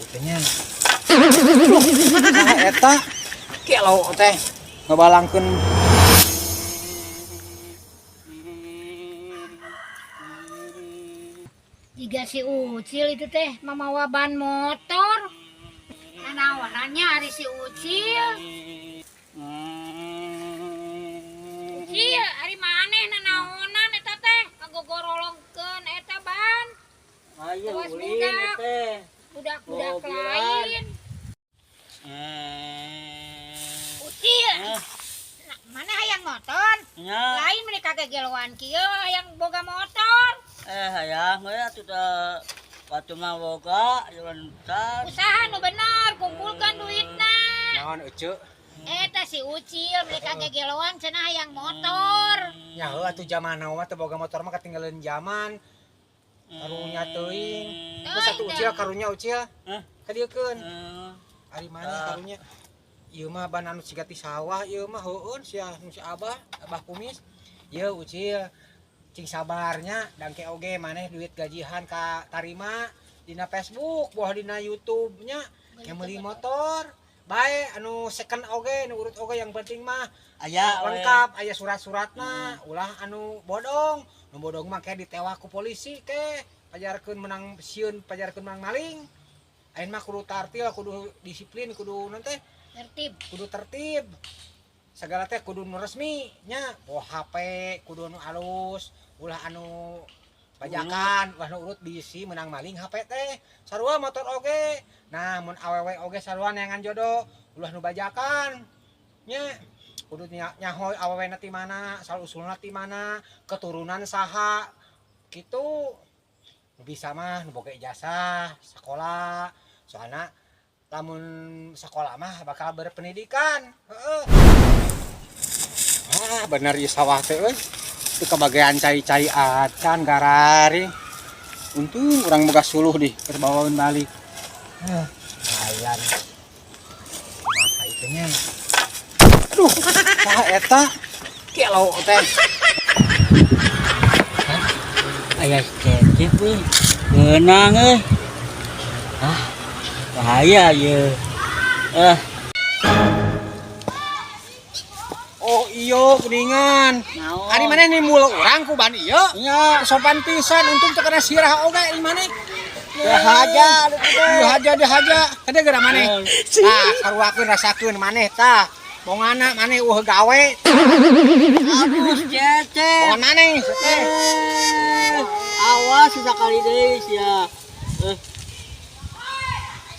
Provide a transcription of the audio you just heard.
itunya. Nah, eta kelo teh ngebalangkeun Jika si Ucil itu teh mamawa ban motor. Nanawanannya hari si Ucil. Ucil, hari maneh nanaonan eta teh ngagogorolongkeun eta ban. Ayo Awas ulin budak. teh. Budak-budak Gogolan. lain. Ucil, mana hayang motor? Nya, Lain mereka kegeluan kieu hayang boga motor. hayang we atuh teh batu mah boga jalan besar. Usaha nu bener, kumpulkan duitna. naon euceu. Eta si Ucil mereka kegeluan cenah hayang motor. Nya heuh atuh zaman now mah teu boga motor mah ketinggalan zaman. Karunya teuing. Terus satu ucil karunya ucil. Hah? Kadiekeun. Ari mana karunya? Ieu mah ban anu siga ti sawah ieu mah heueun sia nu si Abah Kumis. Ieu ucil cing sabarnya dangke oge maneh duit gajihan ka tarima dina Facebook, boh dina YouTube-nya yang meuli motor. Bae anu second oge, nu urut oge yang penting mah Aya we. lengkap, aya surat-suratna, ulah anu bodong. Nu bodong mah ke ditewak ku polisi ke, pajarkeun menang sieun, pajarkeun menang maling. Ayeuna mah kudu tartil, kudu disiplin, kudu nanti Tertib. kudu tertib. Segala teh kudu nu resmi nya. Oh HP kudu nu alus, ulah anu bajakan, ulah nu urut bisi menang maling HP teh. Sarua motor oge. Nah, mun awewe oge sarua neangan jodoh, ulah nu bajakan. Nya kudu nyahoy awewe ti mana, asal usulna ti mana, keturunan saha. Kitu. Nu bisa mah nu boga ijazah sekolah. Soalna lamun sekolah mah bakal berpendidikan. Heeh. Ah, bener ieu sawah teh euy. Teu kabagean cai-cai acan garari. Untung urang boga suluh di keur bawaeun balik. Lumayan. Mah itu nya. Aduh, saha eta? Kelo teh. Aya cecep we. Beunang euy. Bahaya ieu. Oh iyo kuningan. Naon? Ari maneh nih mulu urang ku ban ieu. Nya, Sopan pisan untung teu kena sirah oge ari maneh. haja Dihaja. Kade geura maneh. Tah, karuakeun rasakeun maneh tah. Bongana maneh gawe. Aduh cecep. Bongan maneh teh. Awas sekali deui sia.